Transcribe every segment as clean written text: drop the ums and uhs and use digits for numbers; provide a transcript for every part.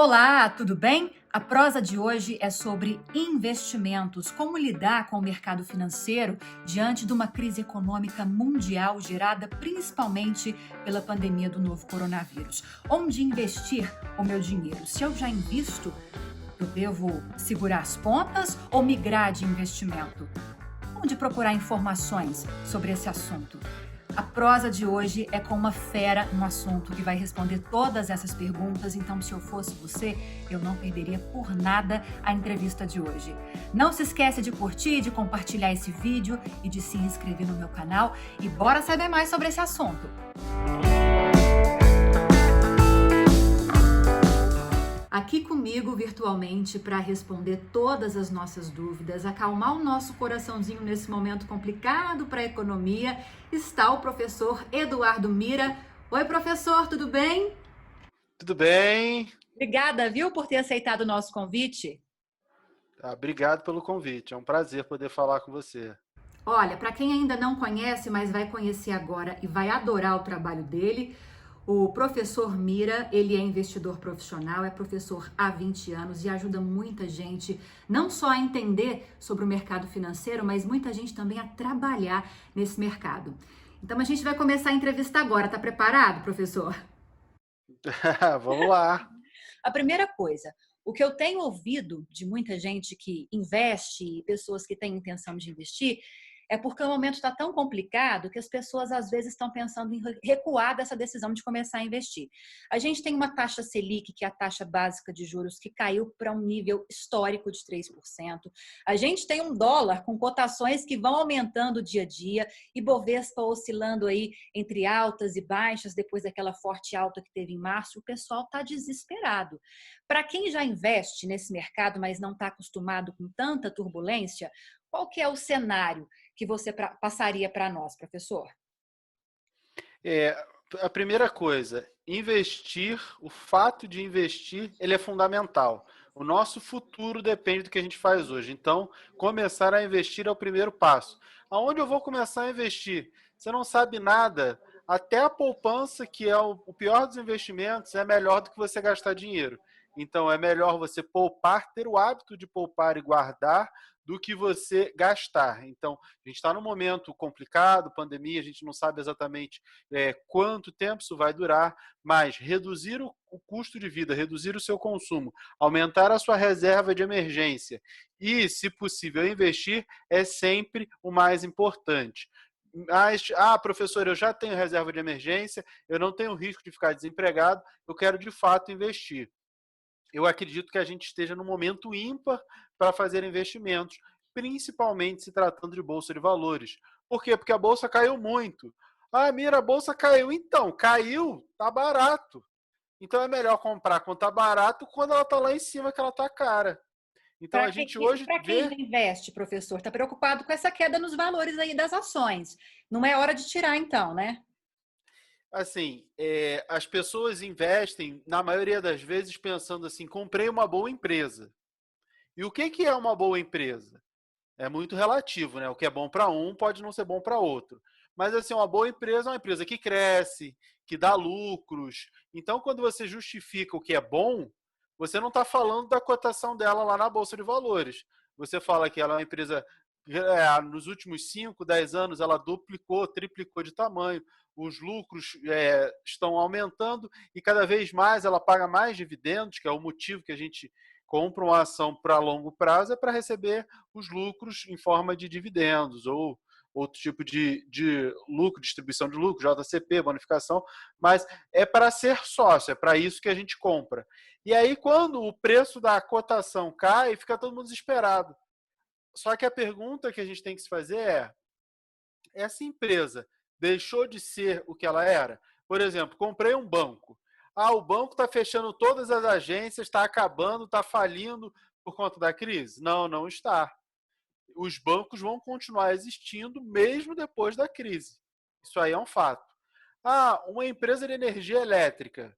Olá, tudo bem? A prosa de hoje é sobre investimentos, como lidar com o mercado financeiro diante de uma crise econômica mundial gerada principalmente pela pandemia do novo coronavírus. Onde investir o meu dinheiro? Se eu já invisto, eu devo segurar as pontas ou migrar de investimento? Onde procurar informações sobre esse assunto? A prosa de hoje é com uma fera no assunto que vai responder todas essas perguntas, então se eu fosse você, eu não perderia por nada a entrevista de hoje. Não se esqueça de curtir, de compartilhar esse vídeo e de se inscrever no meu canal e bora saber mais sobre esse assunto. Aqui comigo virtualmente para responder todas as nossas dúvidas, acalmar o nosso coraçãozinho nesse momento complicado para a economia, está o professor Eduardo Mira. Oi, professor, tudo bem? Tudo bem? Obrigada, viu, por ter aceitado o nosso convite. Obrigado pelo convite. É um prazer poder falar com você. Olha, para quem ainda não conhece, mas vai conhecer agora e vai adorar o trabalho dele, o professor Mira, ele é investidor profissional, é professor há 20 anos e ajuda muita gente não só a entender sobre o mercado financeiro, mas muita gente também a trabalhar nesse mercado. Então a gente vai começar a entrevista agora. Tá preparado, professor? Vamos lá. A primeira coisa, o que eu tenho ouvido de muita gente que investe, pessoas que têm intenção de investir, é porque o momento está tão complicado que as pessoas às vezes estão pensando em recuar dessa decisão de começar a investir. A gente tem uma taxa Selic, que é a taxa básica de juros, que caiu para um nível histórico de 3%. A gente tem um dólar com cotações que vão aumentando dia a dia e Bovespa oscilando aí entre altas e baixas depois daquela forte alta que teve em março. O pessoal está desesperado. Para quem já investe nesse mercado, mas não está acostumado com tanta turbulência, qual que é o cenário que você passaria para nós, professor? É, a primeira coisa, investir, o fato de investir, ele é fundamental. O nosso futuro depende do que a gente faz hoje. Então, começar a investir é o primeiro passo. Aonde eu vou começar a investir? Você não sabe nada. Até a poupança, que é o pior dos investimentos, é melhor do que você gastar dinheiro. Então, é melhor você poupar, ter o hábito de poupar e guardar, do que você gastar. Então, a gente está num momento complicado, pandemia, a gente não sabe exatamente quanto tempo isso vai durar, mas reduzir o custo de vida, reduzir o seu consumo, aumentar a sua reserva de emergência e, se possível, investir é sempre o mais importante. Mas, professor, eu já tenho reserva de emergência, eu não tenho risco de ficar desempregado, eu quero de fato investir. Eu acredito que a gente esteja num momento ímpar para fazer investimentos, principalmente se tratando de bolsa de valores. Por quê? Porque a bolsa caiu muito. Mira, a bolsa caiu. Então, caiu, tá barato. Então é melhor comprar quando tá barato, quando ela tá lá em cima que ela tá cara. Então a gente hoje Para quem vê, já investe, professor, está preocupado com essa queda nos valores aí das ações. Não é hora de tirar, então, né? assim, as pessoas investem, na maioria das vezes, pensando assim, comprei uma boa empresa. E o que é uma boa empresa? É muito relativo, né? O que é bom para um pode não ser bom para outro. Mas, assim, uma boa empresa é uma empresa que cresce, que dá lucros. Então, quando você justifica o que é bom, você não está falando da cotação dela lá na Bolsa de Valores. Você fala que ela é uma empresa, nos últimos 5, 10 anos, ela duplicou, triplicou de tamanho, os lucros estão aumentando e cada vez mais ela paga mais dividendos, que é o motivo que a gente compra uma ação para longo prazo, é para receber os lucros em forma de dividendos ou outro tipo de lucro, distribuição de lucro, JCP, bonificação, mas é para ser sócio, é para isso que a gente compra. E aí, quando o preço da cotação cai, fica todo mundo desesperado. Só que a pergunta que a gente tem que se fazer é: essa empresa deixou de ser o que ela era? Por exemplo, comprei um banco. O banco está fechando todas as agências, está acabando, está falindo por conta da crise? Não, não está. Os bancos vão continuar existindo mesmo depois da crise. Isso aí é um fato. Uma empresa de energia elétrica,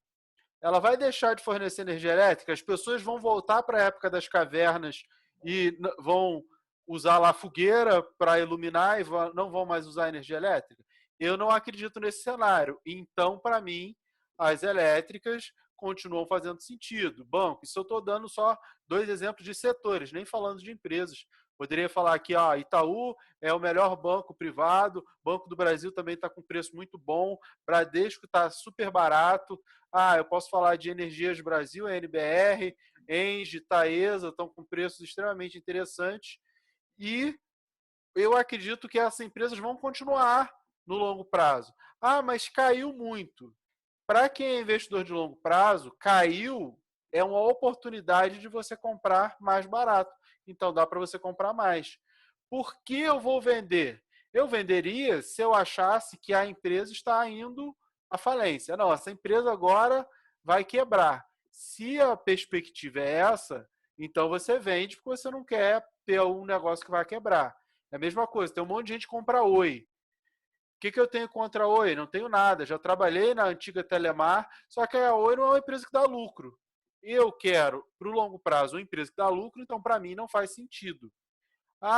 ela vai deixar de fornecer energia elétrica? As pessoas vão voltar para a época das cavernas e vão usar lá fogueira para iluminar e não vão mais usar energia elétrica? Eu não acredito nesse cenário. Então, para mim, as elétricas continuam fazendo sentido. Banco, isso eu estou dando só 2 exemplos de setores, nem falando de empresas. Poderia falar aqui, Itaú é o melhor banco privado, Banco do Brasil também está com preço muito bom, Bradesco está super barato. Eu posso falar de Energias Brasil, NBR, Engie, Taesa, estão com preços extremamente interessantes. E eu acredito que essas empresas vão continuar no longo prazo. Mas caiu muito. Para quem é investidor de longo prazo, caiu é uma oportunidade de você comprar mais barato. Então dá para você comprar mais. Por que eu vou vender? Eu venderia se eu achasse que a empresa está indo à falência. Não, essa empresa agora vai quebrar. Se a perspectiva é essa, então você vende porque você não quer ter um negócio que vai quebrar. É a mesma coisa, tem um monte de gente que compra Oi. O que eu tenho contra a Oi? Não tenho nada. Já trabalhei na antiga Telemar, só que a Oi não é uma empresa que dá lucro. Eu quero, para o longo prazo, uma empresa que dá lucro, então para mim não faz sentido.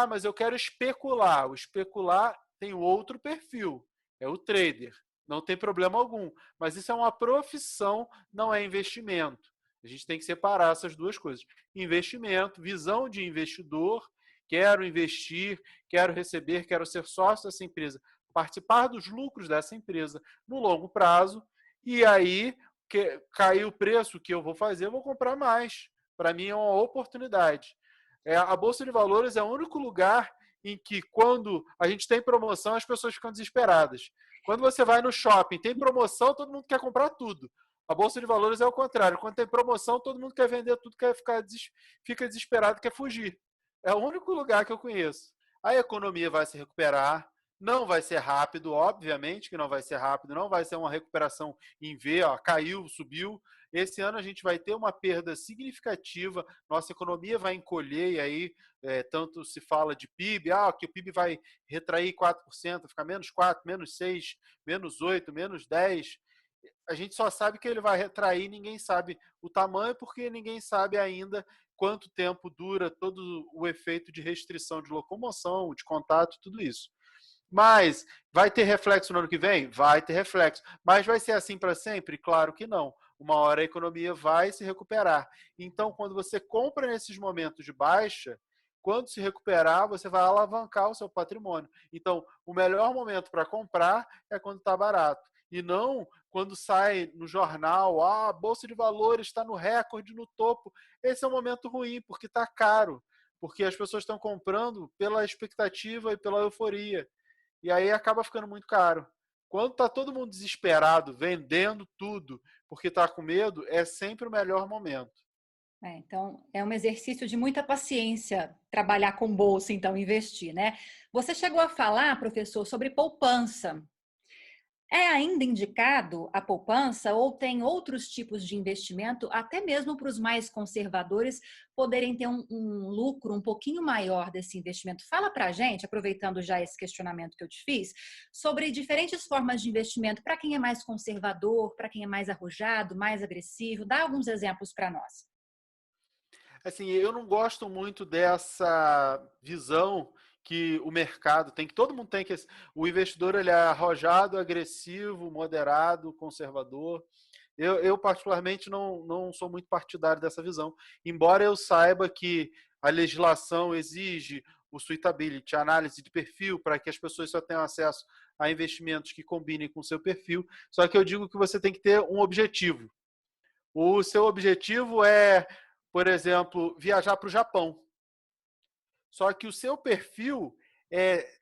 Mas eu quero especular. O especular tem outro perfil, é o trader. Não tem problema algum. Mas isso é uma profissão, não é investimento. A gente tem que separar essas duas coisas. Investimento, visão de investidor, quero investir, quero receber, quero ser sócio dessa empresa, participar dos lucros dessa empresa no longo prazo, e aí cair o preço que eu vou fazer, eu vou comprar mais. Para mim é uma oportunidade. A Bolsa de Valores é o único lugar em que, quando a gente tem promoção, as pessoas ficam desesperadas. Quando você vai no shopping, tem promoção, todo mundo quer comprar tudo. A Bolsa de Valores é o contrário. Quando tem promoção, todo mundo quer vender tudo, fica desesperado, quer fugir. É o único lugar que eu conheço. A economia vai se recuperar, não vai ser rápido, obviamente que não vai ser rápido, não vai ser uma recuperação em V, caiu, subiu. Esse ano a gente vai ter uma perda significativa, nossa economia vai encolher, e aí tanto se fala de PIB, que o PIB vai retrair 4%, ficar menos 4, menos 6, menos 8, menos 10. A gente só sabe que ele vai retrair, ninguém sabe o tamanho, porque ninguém sabe ainda quanto tempo dura todo o efeito de restrição de locomoção, de contato, tudo isso. Mas vai ter reflexo no ano que vem? Vai ter reflexo. Mas vai ser assim para sempre? Claro que não. Uma hora a economia vai se recuperar. Então, quando você compra nesses momentos de baixa, quando se recuperar, você vai alavancar o seu patrimônio. Então, o melhor momento para comprar é quando está barato. E não quando sai no jornal, a Bolsa de Valores está no recorde, no topo. Esse é um momento ruim, porque está caro. Porque as pessoas estão comprando pela expectativa e pela euforia. E aí acaba ficando muito caro. Quando está todo mundo desesperado, vendendo tudo, porque está com medo, é sempre o melhor momento. Então, é um exercício de muita paciência trabalhar com bolsa, então, investir, né? Você chegou a falar, professor, sobre poupança. É ainda indicado a poupança ou tem outros tipos de investimento, até mesmo para os mais conservadores, poderem ter um lucro um pouquinho maior desse investimento? Fala para a gente, aproveitando já esse questionamento que eu te fiz, sobre diferentes formas de investimento para quem é mais conservador, para quem é mais arrojado, mais agressivo. Dá alguns exemplos para nós. Assim, eu não gosto muito dessa visão que o mercado tem, que todo mundo tem, que o investidor ele é arrojado, agressivo, moderado, conservador. Eu particularmente, não sou muito partidário dessa visão, embora eu saiba que a legislação exige o suitability, a análise de perfil, para que as pessoas só tenham acesso a investimentos que combinem com o seu perfil. Só que eu digo que você tem que ter um objetivo. O seu objetivo é, por exemplo, viajar para o Japão. Só que o seu perfil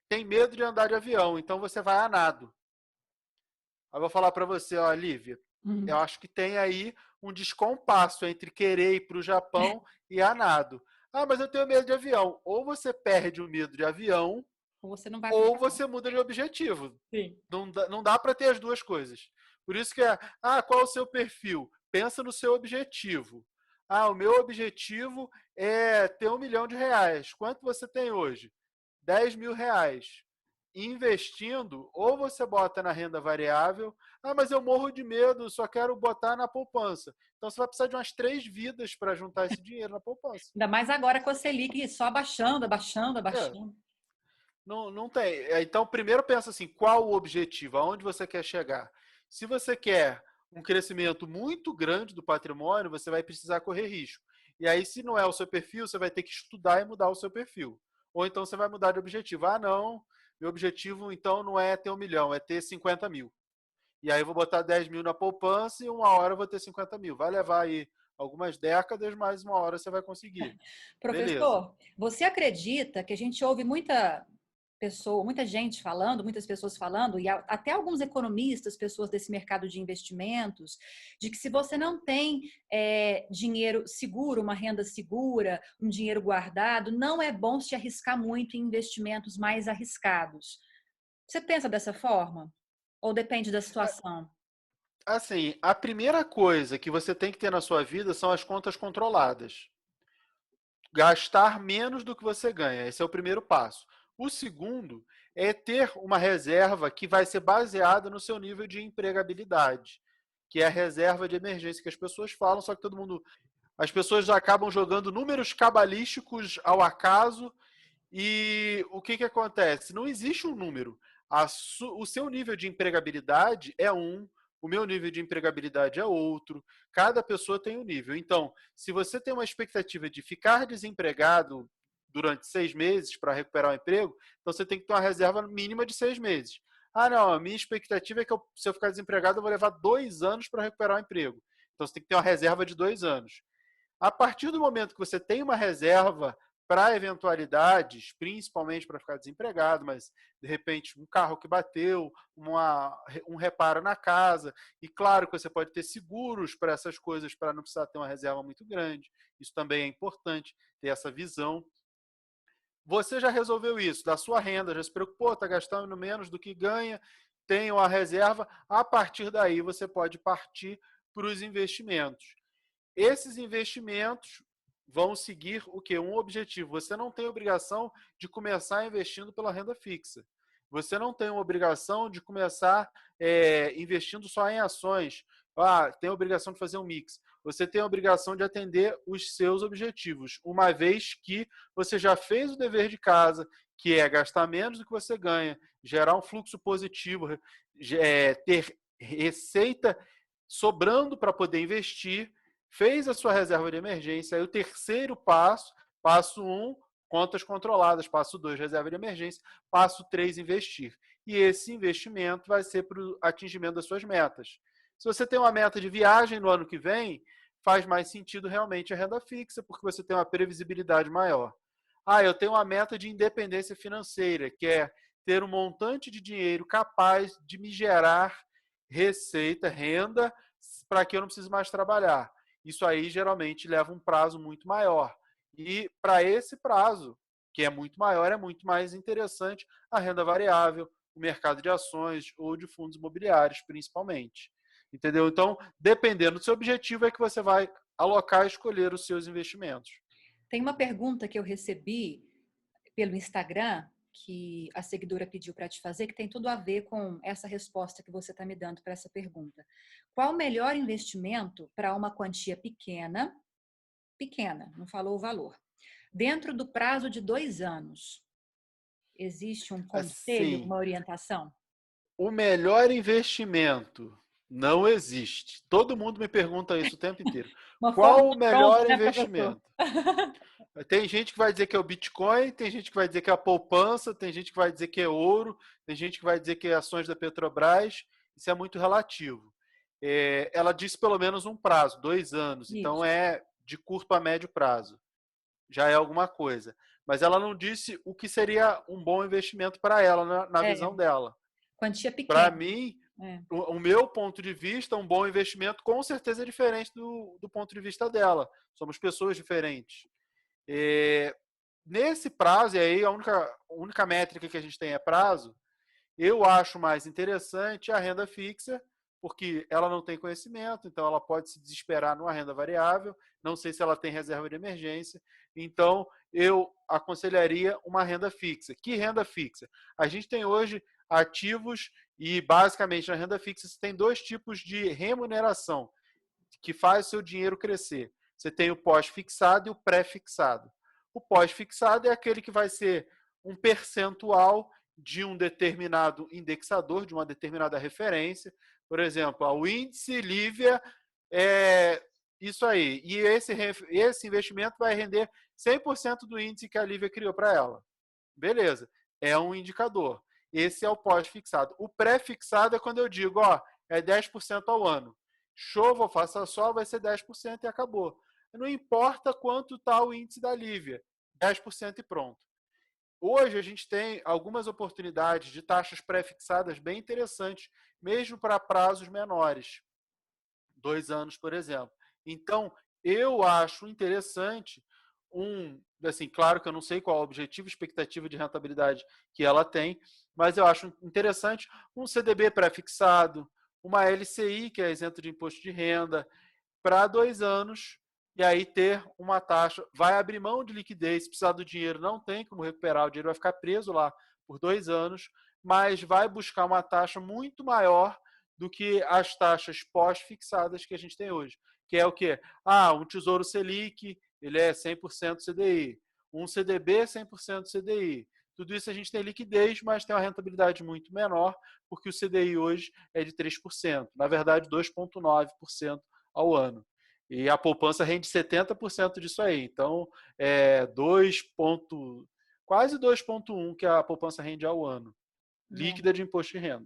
tem medo de andar de avião, então você vai a nado. Aí eu vou falar para você, Lívia, eu acho que tem aí um descompasso entre querer ir para o Japão e a nado. Mas eu tenho medo de avião. Ou você perde o medo de avião, Ou você não vai para o ou Japão. você muda de objetivo. Sim. Não dá para ter as duas coisas. Por isso que qual é o seu perfil? Pensa no seu objetivo. O meu objetivo é ter R$ 1.000.000. Quanto você tem hoje? R$ 10.000. Investindo, ou você bota na renda variável, mas eu morro de medo, só quero botar na poupança. Então você vai precisar de umas 3 vidas para juntar esse dinheiro na poupança. Ainda mais agora com a Selic só abaixando, abaixando, É, abaixando. não tem. Então, primeiro pensa assim, qual o objetivo? Aonde você quer chegar? Se você quer um crescimento muito grande do patrimônio, você vai precisar correr risco. E aí, se não é o seu perfil, você vai ter que estudar e mudar o seu perfil. Ou então você vai mudar de objetivo. Ah, não, meu objetivo então não é ter 1 milhão, é ter 50 mil. E aí eu vou botar 10 mil na poupança e uma hora eu vou ter 50 mil. Vai levar aí algumas décadas, mas uma hora você vai conseguir. Beleza. Professor, você acredita que a gente ouve muita pessoa, muita gente falando, muitas pessoas falando, e até alguns economistas, pessoas desse mercado de investimentos, de que se você não tem dinheiro seguro, uma renda segura, um dinheiro guardado, não é bom se arriscar muito em investimentos mais arriscados. Você pensa dessa forma? Ou depende da situação? Assim, a primeira coisa que você tem que ter na sua vida são as contas controladas. Gastar menos do que você ganha. Esse é o primeiro passo. O segundo é ter uma reserva que vai ser baseada no seu nível de empregabilidade, que é a reserva de emergência que as pessoas falam, só que todo mundo. As pessoas já acabam jogando números cabalísticos ao acaso e o que acontece? Não existe um número. O seu nível de empregabilidade é um, o meu nível de empregabilidade é outro. Cada pessoa tem um nível. Então, se você tem uma expectativa de ficar desempregado durante 6 meses para recuperar o emprego, então você tem que ter uma reserva mínima de 6 meses. Ah, não, a minha expectativa é que se eu ficar desempregado, eu vou levar 2 anos para recuperar o emprego. Então você tem que ter uma reserva de 2 anos. A partir do momento que você tem uma reserva para eventualidades, principalmente para ficar desempregado, mas de repente um carro que bateu, um reparo na casa, e claro que você pode ter seguros para essas coisas para não precisar ter uma reserva muito grande. Isso também é importante, ter essa visão. Você já resolveu isso da sua renda, já se preocupou, está gastando menos do que ganha, tem uma reserva. A partir daí você pode partir para os investimentos. Esses investimentos vão seguir o quê? Um objetivo. Você não tem obrigação de começar investindo pela renda fixa. Você não tem uma obrigação de começar investindo só em ações. Ah, tem a obrigação de fazer um mix. Você tem a obrigação de atender os seus objetivos, uma vez que você já fez o dever de casa, que é gastar menos do que você ganha, gerar um fluxo positivo, ter receita sobrando para poder investir, fez a sua reserva de emergência. Aí o terceiro passo, passo 1, contas controladas. Passo 2, reserva de emergência. Passo 3, investir. E esse investimento vai ser para o atingimento das suas metas. Se você tem uma meta de viagem no ano que vem, faz mais sentido realmente a renda fixa, porque você tem uma previsibilidade maior. Ah, eu tenho uma meta de independência financeira, que é ter um montante de dinheiro capaz de me gerar receita, renda, para que eu não precise mais trabalhar. Isso aí geralmente leva um prazo muito maior. E para esse prazo, que é muito maior, é muito mais interessante a renda variável, o mercado de ações ou de fundos imobiliários, principalmente. Entendeu? Então, dependendo do seu objetivo, é que você vai alocar e escolher os seus investimentos. Tem uma pergunta que eu recebi pelo Instagram, que a seguidora pediu para te fazer, que tem tudo a ver com essa resposta que você está me dando para essa pergunta. Qual o melhor investimento para uma quantia pequena, não falou o valor, dentro do prazo de 2 anos? Existe um conselho, Assim, uma orientação? o melhor investimento não existe. Todo mundo me pergunta isso o tempo inteiro. Uma Qual fórmula o pronta, melhor né, professor? investimento? Tem gente que vai dizer que é o Bitcoin, tem gente que vai dizer que é a poupança, tem gente que vai dizer que é ouro, tem gente que vai dizer que é ações da Petrobras. Isso é muito relativo. Ela disse pelo menos um prazo, 2 anos. Então Isso. é de curto a médio prazo. Já é alguma coisa. Mas ela não disse o que seria um bom investimento para ela, na É, visão dela. quantia Para pequena. mim, É. o meu ponto de vista, um bom investimento com certeza é diferente do ponto de vista dela. Somos pessoas diferentes. É, nesse prazo, e aí a única métrica que a gente tem é prazo, eu acho mais interessante a renda fixa, porque ela não tem conhecimento, então ela pode se desesperar numa renda variável, não sei se ela tem reserva de emergência, então eu aconselharia uma renda fixa. Que renda fixa? A gente tem hoje ativos e basicamente na renda fixa você tem dois tipos de remuneração que faz o seu dinheiro crescer. Você tem o pós-fixado e o pré-fixado. O pós-fixado é aquele que vai ser um percentual de um determinado indexador, de uma determinada referência. Por exemplo, o índice Lívia é isso aí. E esse investimento vai render 100% do índice que a Lívia criou para ela. Beleza. É um indicador. Esse é o pós-fixado. O pré-fixado é quando eu digo, ó, é 10% ao ano. Show, vou faça só, vai ser 10% e acabou. Não importa quanto está o índice da Lívia. 10% e pronto. Hoje a gente tem algumas oportunidades de taxas pré-fixadas bem interessantes, mesmo para prazos menores. 2 anos, por exemplo. Então, eu acho interessante assim, claro que eu não sei qual é o objetivo, expectativa de rentabilidade que ela tem, mas eu acho interessante um CDB pré-fixado, uma LCI, que é isento de imposto de renda, para 2 anos, e aí ter uma taxa, vai abrir mão de liquidez, se precisar do dinheiro, não tem como recuperar, o dinheiro vai ficar preso lá por 2 anos, mas vai buscar uma taxa muito maior do que as taxas pós-fixadas que a gente tem hoje. Que é o quê? Um Tesouro Selic, ele é 100% CDI. Um CDB, 100% CDI. Tudo isso a gente tem liquidez, mas tem uma rentabilidade muito menor, porque o CDI hoje é de 3%. Na verdade, 2,9% ao ano. E a poupança rende 70% disso aí. Então, quase 2,1% que a poupança rende ao ano. Líquida de imposto de renda.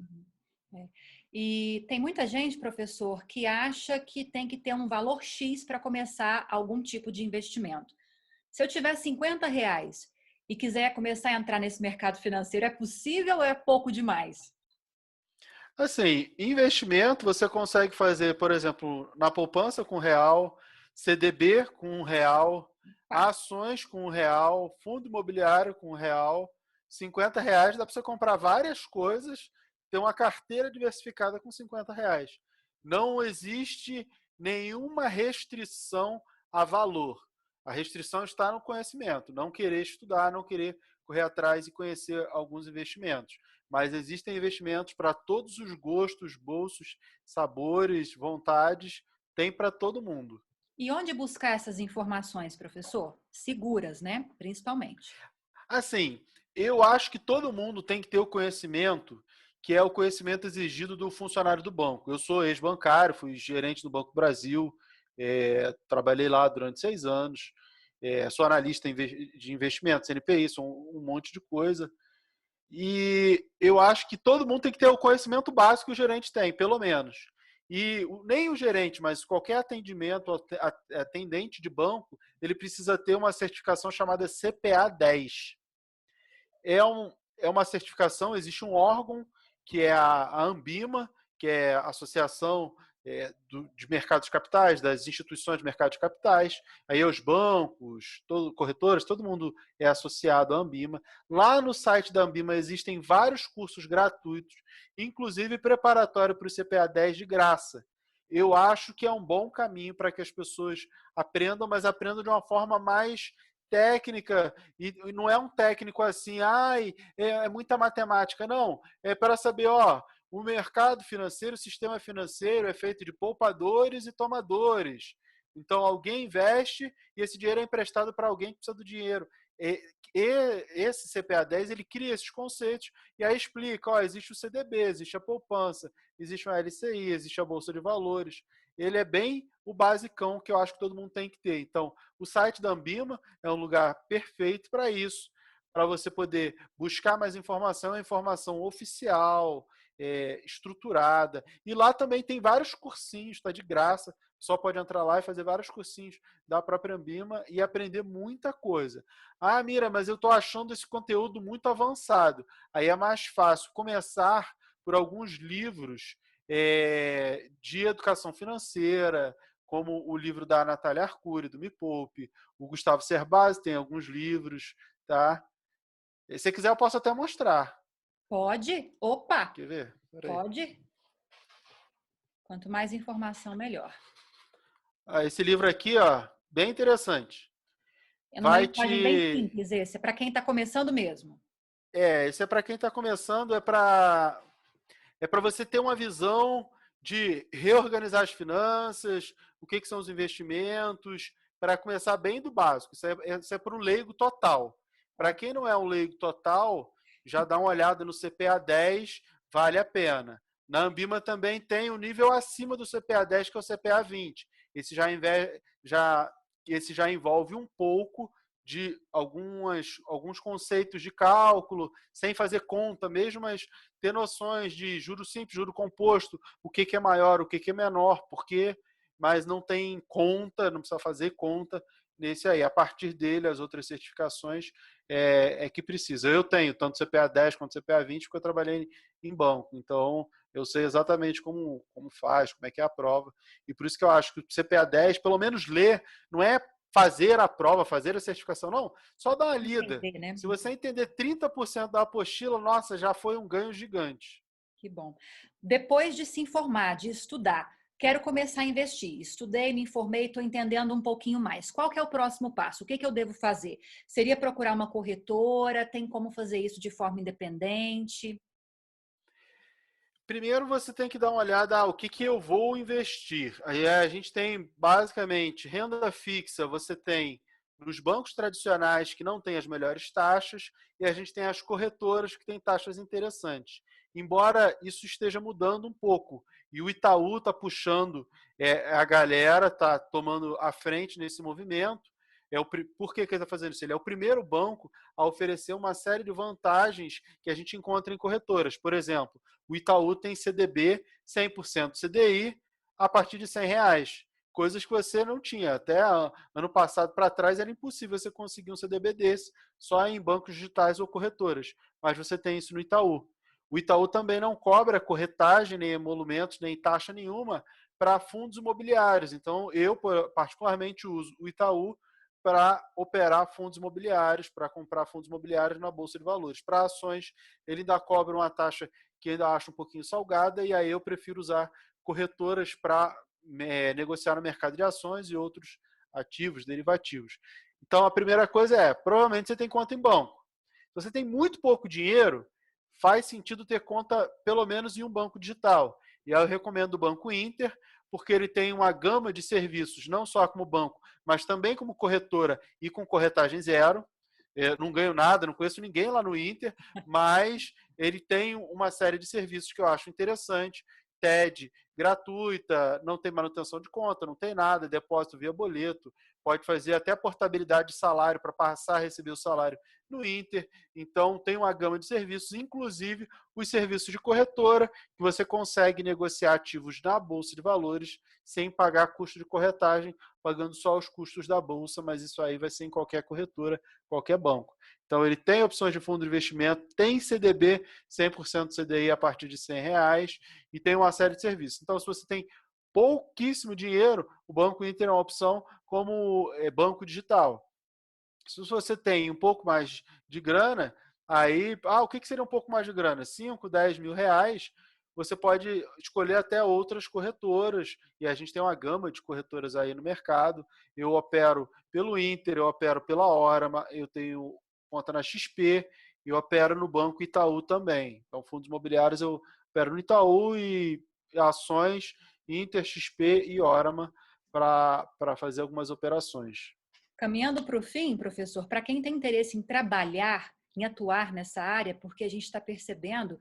É. E tem muita gente, professor, que acha que tem que ter um valor X para começar algum tipo de investimento. Se eu tiver R$ 50 e quiser começar a entrar nesse mercado financeiro, é possível ou é pouco demais? Assim, investimento você consegue fazer, por exemplo, na poupança com real, CDB com real, ações com real, fundo imobiliário com real. R$ 50 dá para você comprar várias coisas, ter uma carteira diversificada com R$ 50. Não existe nenhuma restrição a valor. A restrição está no conhecimento, não querer estudar, não querer correr atrás e conhecer alguns investimentos. Mas existem investimentos para todos os gostos, bolsos, sabores, vontades, tem para todo mundo. E onde buscar essas informações, professor? Seguras, né? Principalmente. Assim, eu acho que todo mundo tem que ter o conhecimento, que é o conhecimento exigido do funcionário do banco. Eu sou ex-bancário, fui gerente do Banco do Brasil, trabalhei lá durante 6 anos, sou analista de investimentos, NPI, sou um monte de coisa. E eu acho que todo mundo tem que ter o conhecimento básico que o gerente tem, pelo menos. E nem o gerente, mas qualquer atendente de banco, ele precisa ter uma certificação chamada CPA 10. É uma certificação, existe um órgão que é a Ambima, que é a Associação de Mercados de Capitais, das instituições de mercado de capitais, aí os bancos, corretores, todo mundo é associado à Ambima. Lá no site da Ambima existem vários cursos gratuitos, inclusive preparatório para o CPA 10 de graça. Eu acho que é um bom caminho para que as pessoas aprendam, mas aprendam de uma forma mais técnica, e não é um técnico assim, é muita matemática, não. É para saber, o mercado financeiro, o sistema financeiro é feito de poupadores e tomadores. Então, alguém investe e esse dinheiro é emprestado para alguém que precisa do dinheiro. E esse CPA 10, ele cria esses conceitos e aí explica, existe o CDB, existe a poupança, existe uma LCI, existe a Bolsa de Valores. Ele é bem o basicão que eu acho que todo mundo tem que ter. Então, o site da Ambima é um lugar perfeito para isso, para você poder buscar mais informação, é informação oficial, estruturada. E lá também tem vários cursinhos, está de graça, só pode entrar lá e fazer vários cursinhos da própria Ambima e aprender muita coisa. Mira, mas eu estou achando esse conteúdo muito avançado. Aí é mais fácil começar por alguns livros de educação financeira, como o livro da Natália Arcuri, do Me Poupe, o Gustavo Cerbasi tem alguns livros, tá? Se você quiser, eu posso até mostrar. Pode? Opa! Quer ver? Pode? Quanto mais informação, melhor. Esse livro aqui, bem interessante. É numa linguagem bem simples esse, é para quem está começando mesmo. Esse é para quem está começando, é para você ter uma visão de reorganizar as finanças, o que são os investimentos, para começar bem do básico. Isso é para o leigo total. Para quem não é um leigo total, já dá uma olhada no CPA 10, vale a pena. Na Ambima também tem um nível acima do CPA 10, que é o CPA 20. Esse já, esse já envolve um pouco de alguns conceitos de cálculo, sem fazer conta mesmo, mas ter noções de juro simples, juro composto, o que é maior, o que é menor, por quê, mas não tem conta, não precisa fazer conta nesse aí. A partir dele, as outras certificações é que precisa. Eu tenho tanto CPA 10 quanto CPA 20, porque eu trabalhei em banco, então eu sei exatamente como faz, como é que é a prova, e por isso que eu acho que o CPA 10, pelo menos ler, não é fazer a prova, fazer a certificação, não, só dar uma lida. Entender, né? Se você entender 30% da apostila, nossa, já foi um ganho gigante. Que bom. Depois de se informar, de estudar, quero começar a investir. Estudei, me informei, estou entendendo um pouquinho mais. Qual que é o próximo passo? O que eu devo fazer? Seria procurar uma corretora? Tem como fazer isso de forma independente? Primeiro você tem que dar uma olhada, o que eu vou investir. Aí a gente tem basicamente renda fixa, você tem nos bancos tradicionais que não têm as melhores taxas, e a gente tem as corretoras que têm taxas interessantes. Embora isso esteja mudando um pouco, e o Itaú está puxando a galera, está tomando a frente nesse movimento. Por que ele está fazendo isso? Ele é o primeiro banco a oferecer uma série de vantagens que a gente encontra em corretoras. Por exemplo, o Itaú tem CDB 100% CDI a partir de R$ 100, coisas que você não tinha. Até ano passado para trás era impossível você conseguir um CDB desse só em bancos digitais ou corretoras, mas você tem isso no Itaú. O Itaú também não cobra corretagem, nem emolumentos, nem taxa nenhuma para fundos imobiliários. Então, eu particularmente uso o Itaú para operar fundos imobiliários, para comprar fundos imobiliários na Bolsa de Valores. Para ações, ele ainda cobra uma taxa que ainda acho um pouquinho salgada, e aí eu prefiro usar corretoras para negociar no mercado de ações e outros ativos, derivativos. Então, a primeira coisa provavelmente você tem conta em banco. Se você tem muito pouco dinheiro, faz sentido ter conta pelo menos em um banco digital. E aí eu recomendo o Banco Inter, porque ele tem uma gama de serviços, não só como banco, mas também como corretora e com corretagem zero. Não ganho nada, não conheço ninguém lá no Inter, mas ele tem uma série de serviços que eu acho interessante. TED gratuita, não tem manutenção de conta, não tem nada, depósito via boleto, pode fazer até portabilidade de salário para passar a receber o salário no Inter. Então, tem uma gama de serviços, inclusive os serviços de corretora, que você consegue negociar ativos na Bolsa de Valores sem pagar custo de corretagem, pagando só os custos da Bolsa, mas isso aí vai ser em qualquer corretora, qualquer banco. Então, ele tem opções de fundo de investimento, tem CDB 100% CDI a partir de R$ 100 e tem uma série de serviços. Então, se você tem pouquíssimo dinheiro, o Banco Inter é uma opção como banco digital. Se você tem um pouco mais de grana, aí, o que seria um pouco mais de grana? 5, 10 mil reais, você pode escolher até outras corretoras, e a gente tem uma gama de corretoras aí no mercado. Eu opero pelo Inter, eu opero pela Orama, eu tenho conta na XP, e eu opero no Banco Itaú também. Então, fundos imobiliários eu opero no Itaú e ações Inter, XP e Orama para fazer algumas operações. Caminhando para o fim, professor, para quem tem interesse em trabalhar, em atuar nessa área, porque a gente está percebendo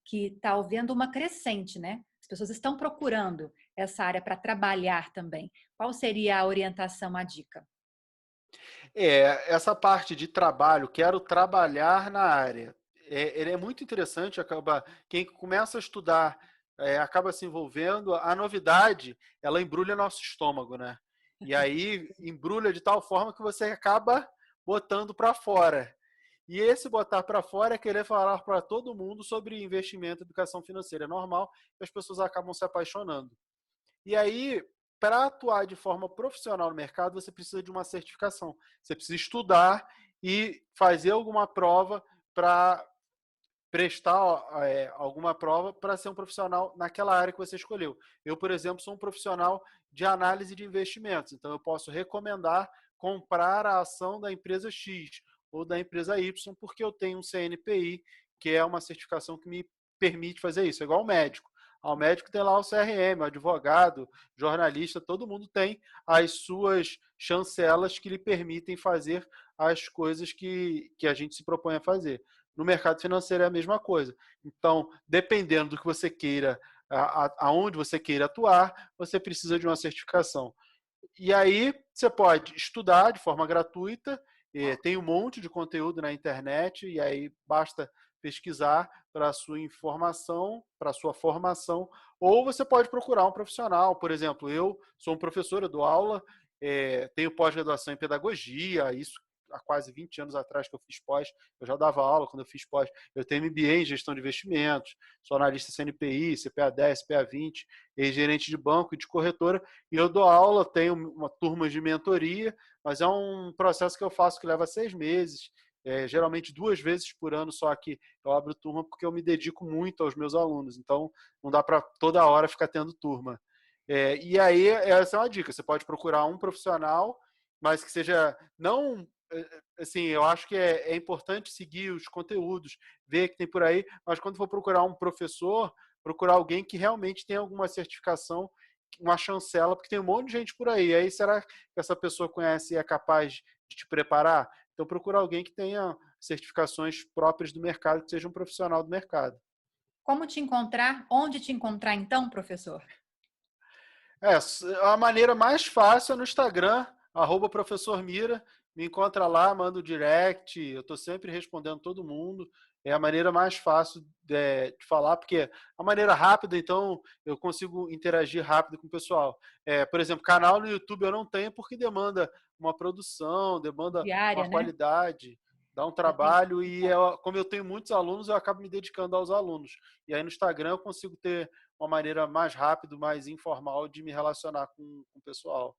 que está havendo uma crescente, né? As pessoas estão procurando essa área para trabalhar também. Qual seria a orientação, a dica? Essa parte de trabalho, quero trabalhar na área. Ele é muito interessante, quem começa a estudar acaba se envolvendo. A novidade, ela embrulha nosso estômago, né? E aí embrulha de tal forma que você acaba botando para fora. E esse botar para fora é querer falar para todo mundo sobre investimento e educação financeira. É normal que as pessoas acabam se apaixonando. E aí, para atuar de forma profissional no mercado, você precisa de uma certificação. Você precisa estudar e fazer alguma prova para prestar alguma prova para ser um profissional naquela área que você escolheu. Eu, por exemplo, sou um profissional de análise de investimentos, então eu posso recomendar comprar a ação da empresa X ou da empresa Y, porque eu tenho um CNPI, que é uma certificação que me permite fazer isso. É igual ao médico. O médico tem lá o CRM, o advogado, jornalista, todo mundo tem as suas chancelas que lhe permitem fazer as coisas que a gente se propõe a fazer. no mercado financeiro é a mesma coisa. Então, dependendo do que você queira, aonde você queira atuar, você precisa de uma certificação. E aí você pode estudar de forma gratuita, tem um monte de conteúdo na internet, e aí basta pesquisar para a sua informação, para a sua formação, ou você pode procurar um profissional. Por exemplo, eu sou um professor, eu dou aula, tenho pós-graduação em pedagogia, isso há quase 20 anos atrás que eu fiz pós, eu já dava aula quando eu fiz pós, eu tenho MBA em gestão de investimentos, sou analista CNPI, CPA 10, CPA 20, gerente de banco e de corretora, e eu dou aula, tenho uma turma de mentoria, mas é um processo que eu faço que leva 6 meses, geralmente 2 vezes por ano só que eu abro turma, porque eu me dedico muito aos meus alunos, então não dá para toda hora ficar tendo turma. E aí, essa é uma dica, você pode procurar um profissional, mas que seja não... Assim, eu acho que é importante seguir os conteúdos, ver o que tem por aí, mas quando for procurar um professor, procurar alguém que realmente tem alguma certificação, uma chancela, porque tem um monte de gente por aí. Aí, será que essa pessoa conhece e é capaz de te preparar? Então, procura alguém que tenha certificações próprias do mercado, que seja um profissional do mercado. Como te encontrar? Onde te encontrar, então, professor? A maneira mais fácil é no Instagram, @professor Mira. Me encontra lá, manda o direct. Eu estou sempre respondendo todo mundo. É a maneira mais fácil de falar, porque a maneira rápida, então, eu consigo interagir rápido com o pessoal. Por exemplo, canal no YouTube eu não tenho porque demanda uma produção, demanda uma Diária, né? qualidade, dá um Já tem. trabalho e como eu tenho muitos alunos, eu acabo me dedicando aos alunos. E aí no Instagram eu consigo ter uma maneira mais rápida, mais informal de me relacionar com o pessoal.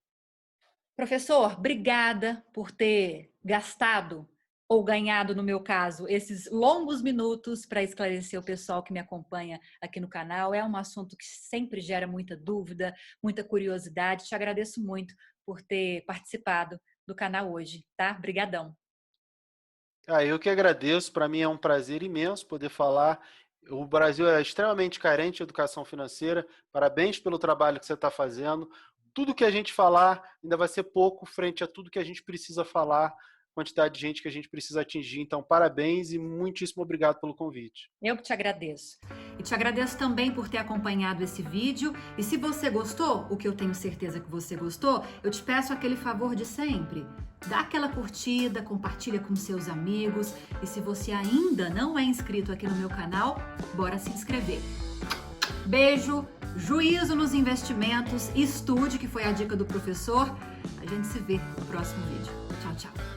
Professor, obrigada por ter gastado ou ganhado, no meu caso, esses longos minutos para esclarecer o pessoal que me acompanha aqui no canal. É um assunto que sempre gera muita dúvida, muita curiosidade. Te agradeço muito por ter participado do canal hoje, tá? Obrigadão. Eu que agradeço, para mim é um prazer imenso poder falar. O Brasil é extremamente carente de educação financeira. Parabéns pelo trabalho que você está fazendo. Tudo que a gente falar ainda vai ser pouco frente a tudo que a gente precisa falar, quantidade de gente que a gente precisa atingir. Então, parabéns e muitíssimo obrigado pelo convite. Eu que te agradeço. E te agradeço também por ter acompanhado esse vídeo. E se você gostou, o que eu tenho certeza que você gostou, eu te peço aquele favor de sempre. Dá aquela curtida, compartilha com seus amigos. E se você ainda não é inscrito aqui no meu canal, bora se inscrever. Beijo, juízo nos investimentos, estude, que foi a dica do professor. A gente se vê no próximo vídeo. Tchau, tchau.